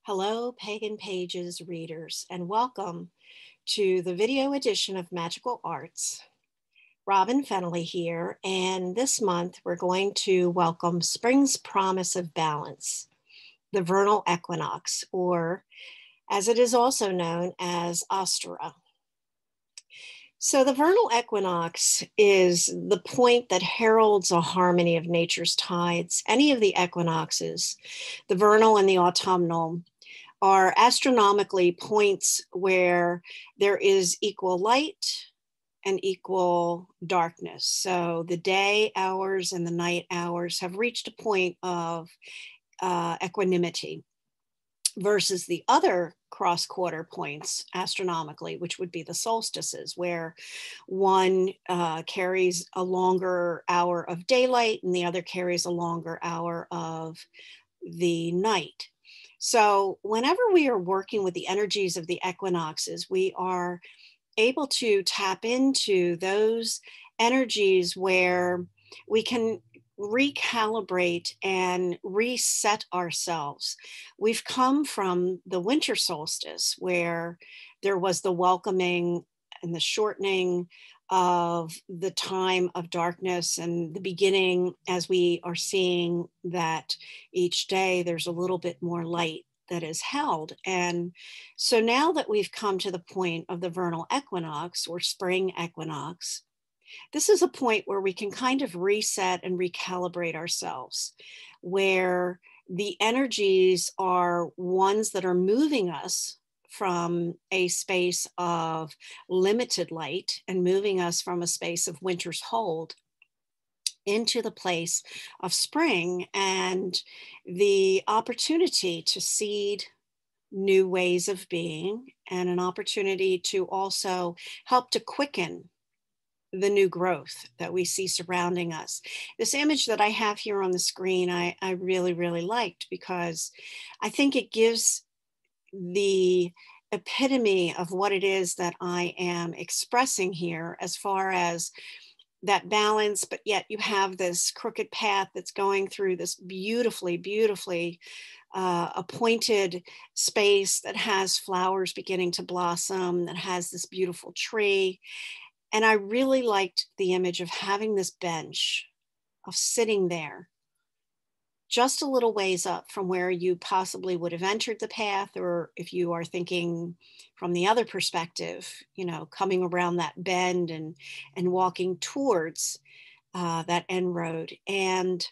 Hello, Pagan Pages readers, and welcome to the video edition of Magical Arts. Robin Fennelly here, and this month we're going to welcome Spring's Promise of Balance, the Vernal Equinox, or as it is also known as Ostara. So the vernal equinox is the point that heralds a harmony of nature's tides. Any of the equinoxes, the vernal and the autumnal, are astronomically points where there is equal light and equal darkness. So the day hours and the night hours have reached a point of equanimity versus the other cross-quarter points astronomically, which would be the solstices, where one carries a longer hour of daylight and the other carries a longer hour of the night. So whenever we are working with the energies of the equinoxes, we are able to tap into those energies where we can recalibrate and reset ourselves. We've come from the winter solstice where there was the welcoming and the shortening of the time of darkness and the beginning, as we are seeing that each day there's a little bit more light that is held. And so now that we've come to the point of the vernal equinox or spring equinox, this is a point where we can kind of reset and recalibrate ourselves, where the energies are ones that are moving us from a space of limited light and moving us from a space of winter's hold into the place of spring and the opportunity to seed new ways of being and an opportunity to also help to quicken the new growth that we see surrounding us. This image that I have here on the screen, I really, really liked because I think it gives the epitome of what it is that I am expressing here as far as that balance, but yet you have this crooked path that's going through this beautifully, beautifully appointed space that has flowers beginning to blossom, that has this beautiful tree. And I really liked the image of having this bench, of sitting there just a little ways up from where you possibly would have entered the path, or if you are thinking from the other perspective, coming around that bend and walking towards that end road. And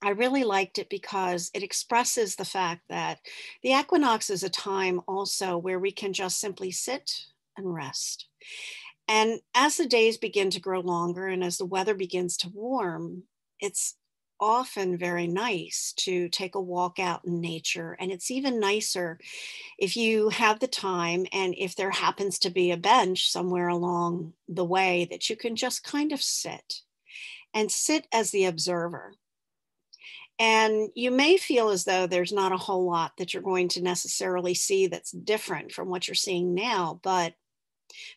I really liked it because it expresses the fact that the equinox is a time also where we can just simply sit and rest. And as the days begin to grow longer and as the weather begins to warm, it's often very nice to take a walk out in nature. And it's even nicer if you have the time and if there happens to be a bench somewhere along the way that you can just kind of sit as the observer. And you may feel as though there's not a whole lot that you're going to necessarily see that's different from what you're seeing now. But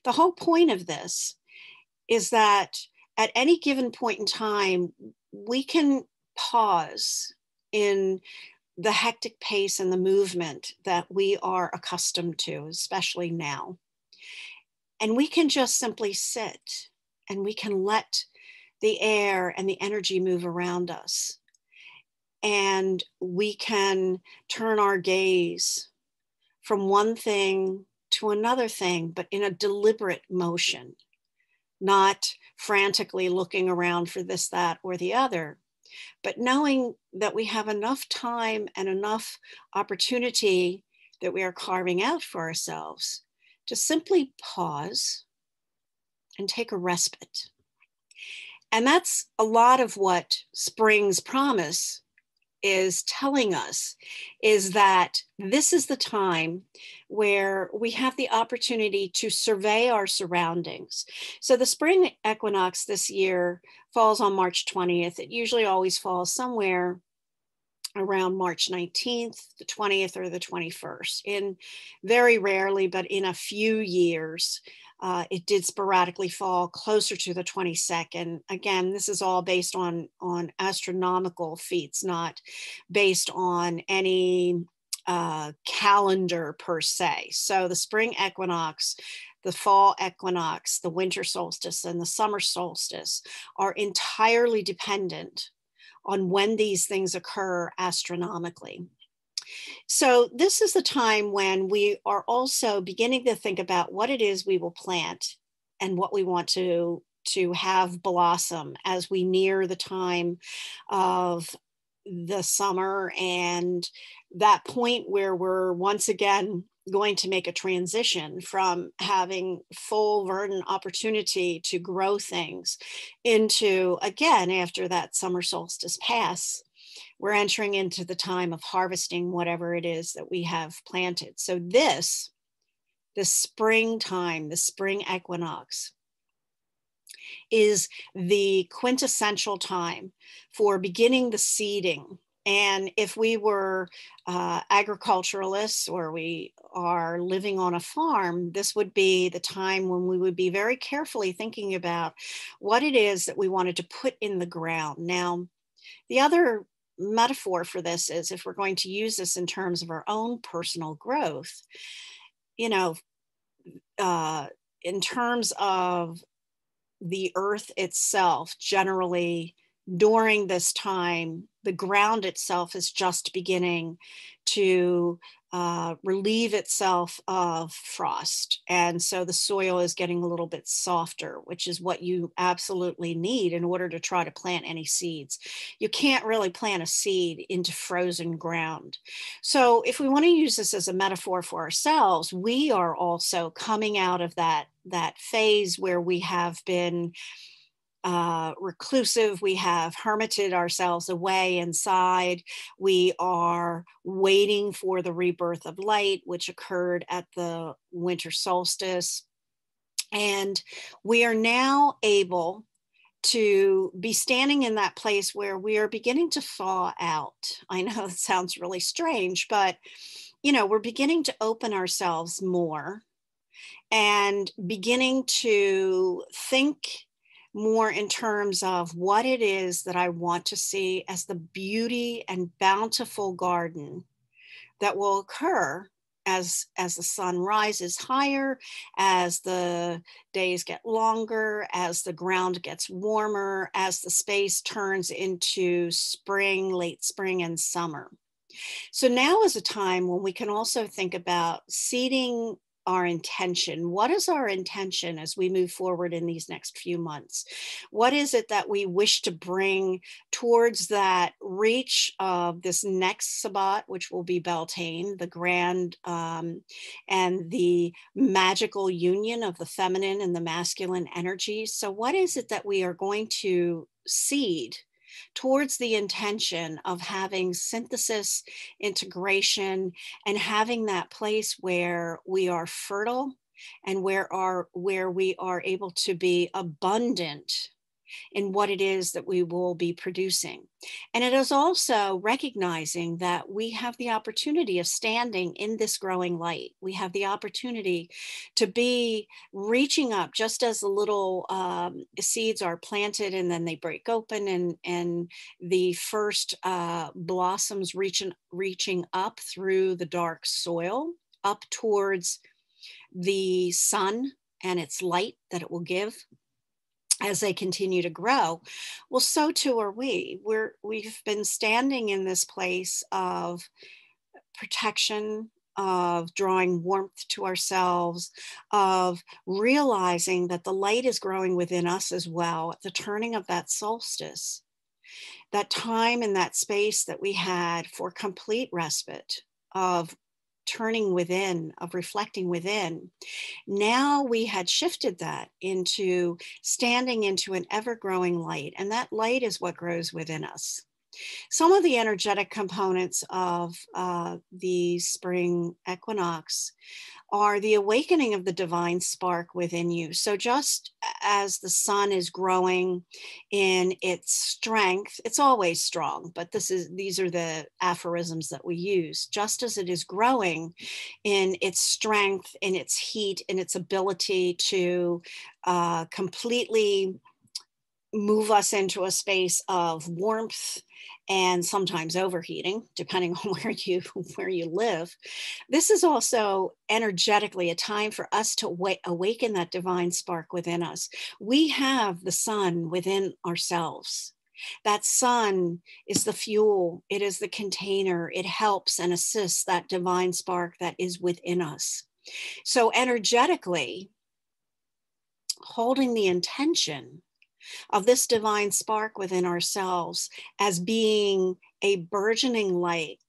the whole point of this is that at any given point in time, we can pause in the hectic pace and the movement that we are accustomed to, especially now. And we can just simply sit and we can let the air and the energy move around us. And we can turn our gaze from one thing to another thing, but in a deliberate motion, not frantically looking around for this, that, or the other, but knowing that we have enough time and enough opportunity that we are carving out for ourselves to simply pause and take a respite. And that's a lot of what Spring's Promise is telling us, is that this is the time where we have the opportunity to survey our surroundings. So the spring equinox this year falls on March 20th. It usually always falls somewhere around March 19th, the 20th, or the 21st. In very rarely, but in a few years, it did sporadically fall closer to the 22nd. Again, this is all based on astronomical feats, not based on any calendar per se. So the spring equinox, the fall equinox, the winter solstice, and the summer solstice are entirely dependent on when these things occur astronomically. So this is the time when we are also beginning to think about what it is we will plant and what we want to have blossom as we near the time of the summer and that point where we're once again going to make a transition from having full verdant opportunity to grow things into, again, after that summer solstice pass, we're entering into the time of harvesting whatever it is that we have planted. So the springtime, the spring equinox, is the quintessential time for beginning the seeding. And if we were agriculturalists or we are living on a farm, this would be the time when we would be very carefully thinking about what it is that we wanted to put in the ground. Now, the other metaphor for this is if we're going to use this in terms of our own personal growth, you know, in terms of the earth itself, generally during this time, the ground itself is just beginning to relieve itself of frost. And so the soil is getting a little bit softer, which is what you absolutely need in order to try to plant any seeds. You can't really plant a seed into frozen ground. So if we want to use this as a metaphor for ourselves, we are also coming out of that phase where we have been reclusive, we have hermited ourselves away inside. We are waiting for the rebirth of light, which occurred at the winter solstice. And we are now able to be standing in that place where we are beginning to thaw out. I know it sounds really strange, but we're beginning to open ourselves more and beginning to think more in terms of what it is that I want to see as the beauty and bountiful garden that will occur as the sun rises higher, as the days get longer, as the ground gets warmer, as the space turns into spring, late spring, and summer. So now is a time when we can also think about seeding our intention. What is our intention as we move forward in these next few months? What is it that we wish to bring towards that reach of this next Sabbat, which will be Beltane, the grand and the magical union of the feminine and the masculine energies? So what is it that we are going to seed towards the intention of having synthesis, integration, and having that place where we are fertile and where we are able to be abundant in what it is that we will be producing. And it is also recognizing that we have the opportunity of standing in this growing light. We have the opportunity to be reaching up just as the little seeds are planted and then they break open and the first blossoms reaching up through the dark soil, up towards the sun and its light that it will give as they continue to grow. Well, so too are we. We've been standing in this place of protection, of drawing warmth to ourselves, of realizing that the light is growing within us as well at the turning of that solstice. That time and that space that we had for complete respite, of turning within, of reflecting within. Now we had shifted that into standing into an ever-growing light, and that light is what grows within us. Some of the energetic components of the spring equinox are the awakening of the divine spark within you. So just as the sun is growing in its strength, it's always strong, but these are the aphorisms that we use. Just as it is growing in its strength, in its heat, in its ability to completely move us into a space of warmth and sometimes overheating, depending on where you live. This is also energetically a time for us to awaken that divine spark within us. We have the sun within ourselves. That sun is the fuel, it is the container, it helps and assists that divine spark that is within us. So energetically, holding the intention of this divine spark within ourselves as being a burgeoning light,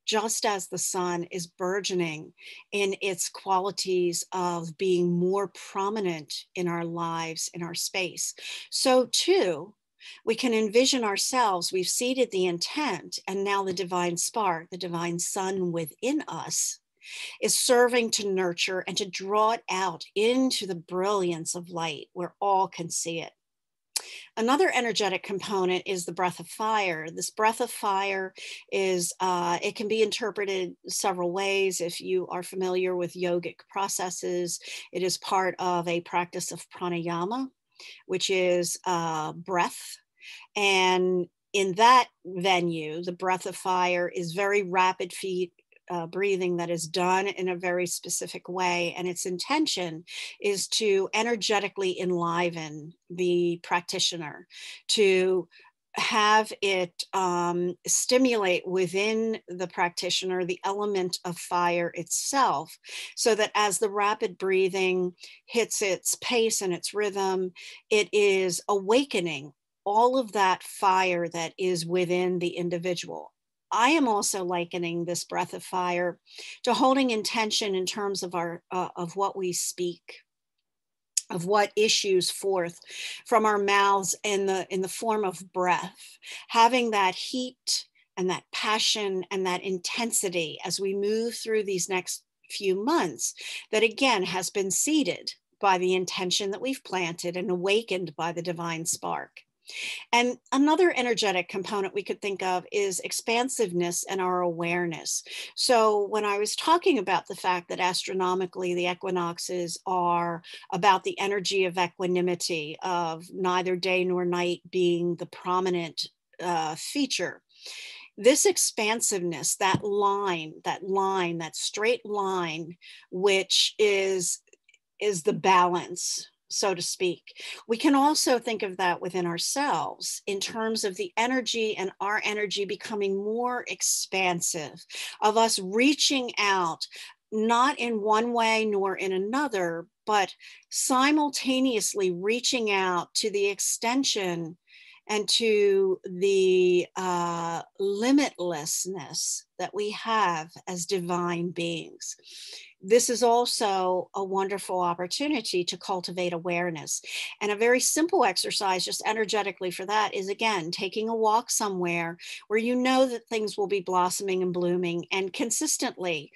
just as the sun is burgeoning in its qualities of being more prominent in our lives, in our space. So too, we can envision ourselves, we've seeded the intent, and now the divine spark, the divine sun within us, is serving to nurture and to draw it out into the brilliance of light where all can see it. Another energetic component is the breath of fire. This breath of fire is, it can be interpreted several ways. If you are familiar with yogic processes, it is part of a practice of pranayama, which is breath. And in that venue, the breath of fire is very rapid breathing that is done in a very specific way. And its intention is to energetically enliven the practitioner, to have it stimulate within the practitioner the element of fire itself, so that as the rapid breathing hits its pace and its rhythm, it is awakening all of that fire that is within the individual. I am also likening this breath of fire to holding intention in terms of of what we speak, of what issues forth from our mouths in the form of breath, having that heat and that passion and that intensity as we move through these next few months, that again has been seeded by the intention that we've planted and awakened by the divine spark. And another energetic component we could think of is expansiveness and our awareness. So when I was talking about the fact that astronomically the equinoxes are about the energy of equanimity, of neither day nor night being the prominent feature, this expansiveness, that straight line, which is the balance, so to speak. We can also think of that within ourselves in terms of the energy and our energy becoming more expansive, of us reaching out, not in one way nor in another, but simultaneously reaching out to the extension and to the limitlessness that we have as divine beings. This is also a wonderful opportunity to cultivate awareness. And a very simple exercise, just energetically for that, is again, taking a walk somewhere where you know that things will be blossoming and blooming, and consistently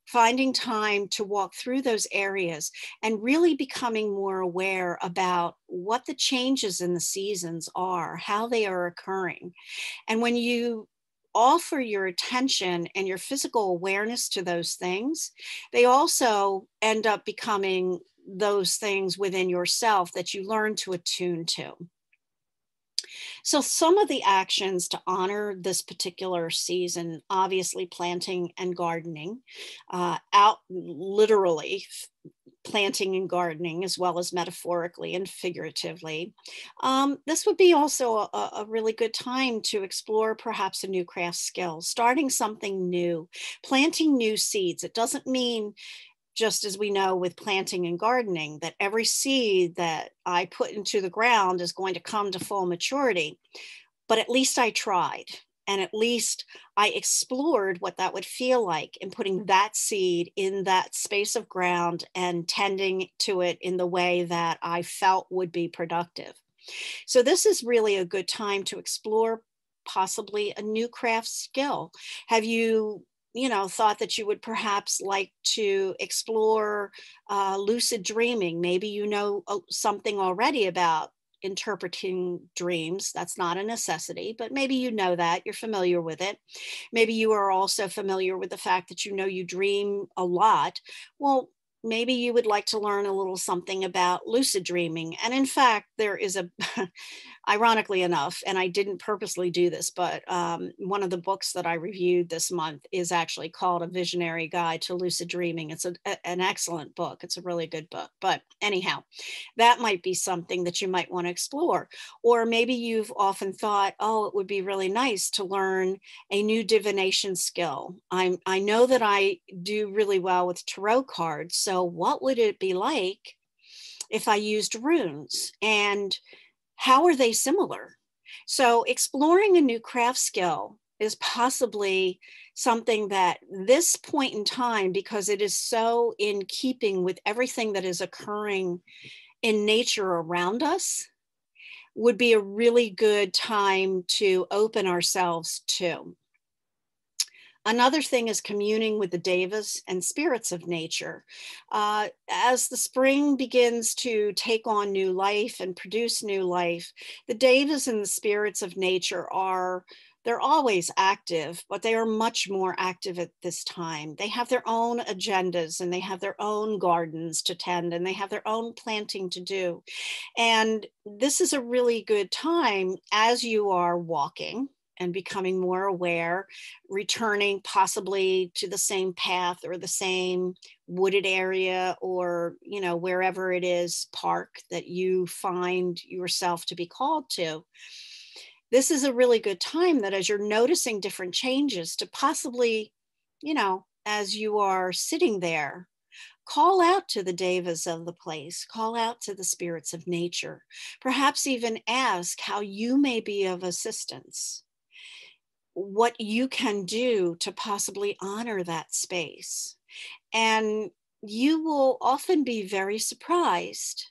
finding time to walk through those areas and really becoming more aware about what the changes in the seasons are, how they are occurring. And when you offer your attention and your physical awareness to those things, they also end up becoming those things within yourself that you learn to attune to. So some of the actions to honor this particular season, obviously planting and gardening, out literally planting and gardening, as well as metaphorically and figuratively. This would be also a really good time to explore perhaps a new craft skill, starting something new, planting new seeds. It doesn't mean, just as we know with planting and gardening, that every seed that I put into the ground is going to come to full maturity, but at least I tried. And at least I explored what that would feel like in putting that seed in that space of ground and tending to it in the way that I felt would be productive. So this is really a good time to explore possibly a new craft skill. Have you thought that you would perhaps like to explore lucid dreaming? Maybe you know something already about interpreting dreams. That's not a necessity, but maybe you know that, you're familiar with it. Maybe you are also familiar with the fact that you dream a lot. Well, maybe you would like to learn a little something about lucid dreaming. And in fact, there is a, ironically enough, and I didn't purposely do this, but one of the books that I reviewed this month is actually called A Visionary Guide to Lucid Dreaming. It's an excellent book. It's a really good book. But anyhow, that might be something that you might want to explore. Or maybe you've often thought, oh, it would be really nice to learn a new divination skill. I know that I do really well with tarot cards. So what would it be like if I used runes? And how are they similar? So exploring a new craft skill is possibly something that this point in time, because it is so in keeping with everything that is occurring in nature around us, would be a really good time to open ourselves to. Another thing is communing with the devas and spirits of nature. As the spring begins to take on new life and produce new life, the devas and the spirits of nature they're always active, but they are much more active at this time. They have their own agendas and they have their own gardens to tend and they have their own planting to do. And this is a really good time as you are walking and becoming more aware, returning possibly to the same path or the same wooded area or, wherever it is, park that you find yourself to be called to. This is a really good time that as you're noticing different changes to possibly, as you are sitting there, call out to the devas of the place, call out to the spirits of nature, perhaps even ask how you may be of assistance, what you can do to possibly honor that space. And you will often be very surprised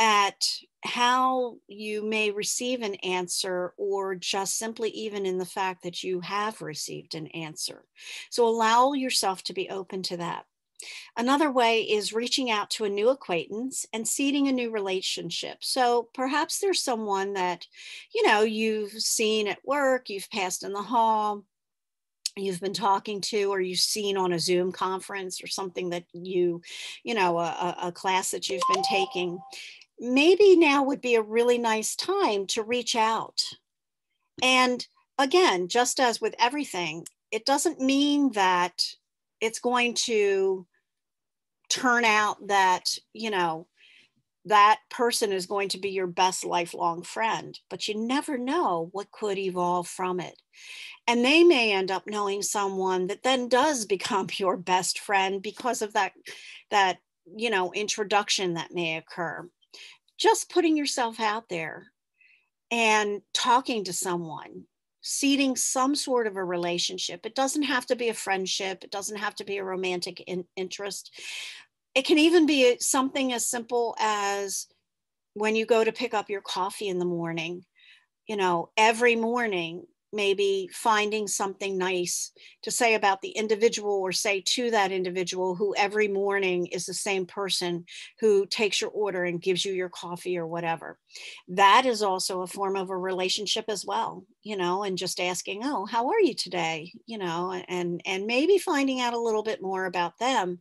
at how you may receive an answer, or just simply even in the fact that you have received an answer. So allow yourself to be open to that. Another way is reaching out to a new acquaintance and seeding a new relationship. So perhaps there's someone that, you've seen at work, you've passed in the hall, you've been talking to, or you've seen on a Zoom conference or something that a class that you've been taking. Maybe now would be a really nice time to reach out. And again, just as with everything, it doesn't mean that it's going to turn out that, that person is going to be your best lifelong friend, but you never know what could evolve from it. And they may end up knowing someone that then does become your best friend because of that introduction that may occur. Just putting yourself out there and talking to someone, seeding some sort of a relationship. It doesn't have to be a friendship. It doesn't have to be a romantic interest. It can even be something as simple as when you go to pick up your coffee in the morning, every morning, maybe finding something nice to say about the individual, or say to that individual who every morning is the same person who takes your order and gives you your coffee or whatever. That is also a form of a relationship as well, and just asking, oh, how are you today? And maybe finding out a little bit more about them.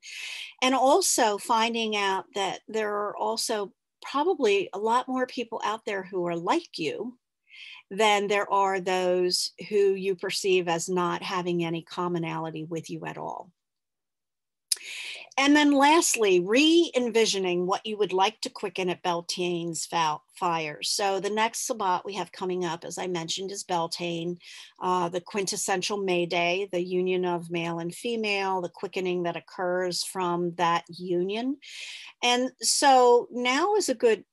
And also finding out that there are also probably a lot more people out there who are like you than there are those who you perceive as not having any commonality with you at all. And then lastly, re-envisioning what you would like to quicken at Beltane's fires. So the next Sabbat we have coming up, as I mentioned, is Beltane, the quintessential May Day, the union of male and female, the quickening that occurs from that union. And so now is a good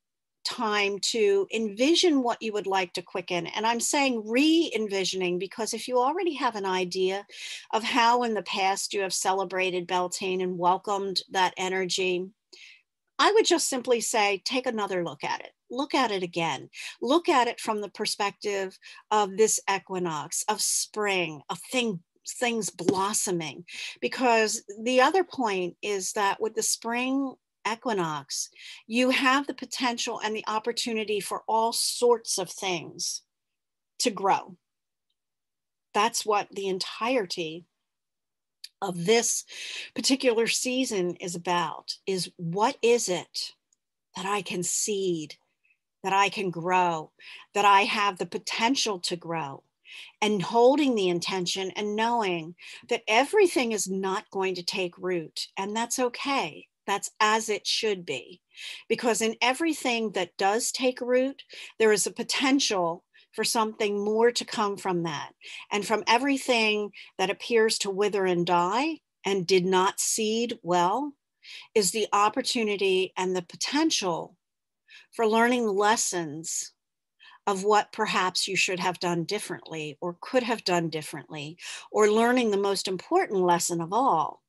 time to envision what you would like to quicken. And I'm saying re-envisioning because if you already have an idea of how in the past you have celebrated Beltane and welcomed that energy, I would just simply say, take another look at it. Look at it again. Look at it from the perspective of this equinox, of spring, of things blossoming. Because the other point is that with the spring equinox, you have the potential and the opportunity for all sorts of things to grow. That's what the entirety of this particular season is about, is what is it that I can seed, that I can grow, that I have the potential to grow, and holding the intention and knowing that everything is not going to take root, and that's okay. That's as it should be, because in everything that does take root, there is a potential for something more to come from that. And from everything that appears to wither and die and did not seed well is the opportunity and the potential for learning lessons of what perhaps you should have done differently or could have done differently, or learning the most important lesson of all,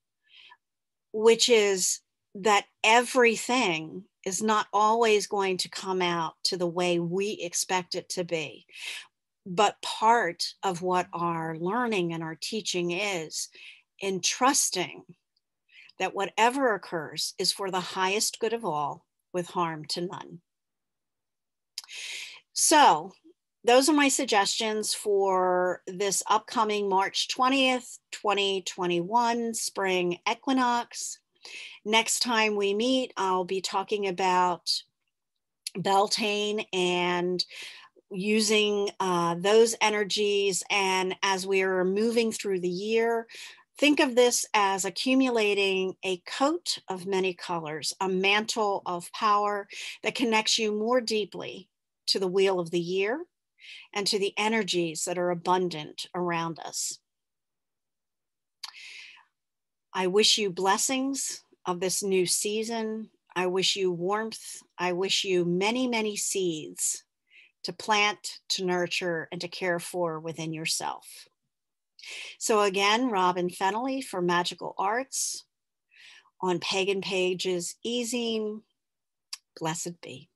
which is that everything is not always going to come out to the way we expect it to be. But part of what our learning and our teaching is in trusting that whatever occurs is for the highest good of all, with harm to none. So those are my suggestions for this upcoming March 20th, 2021 spring equinox. Next time we meet, I'll be talking about Beltane and using those energies. And as we're moving through the year, think of this as accumulating a coat of many colors, a mantle of power that connects you more deeply to the wheel of the year and to the energies that are abundant around us. I wish you blessings of this new season. I wish you warmth. I wish you many, many seeds to plant, to nurture, and to care for within yourself. So again, Robin Fennelly for Magical Arts on Pagan Pages Easing. Blessed be.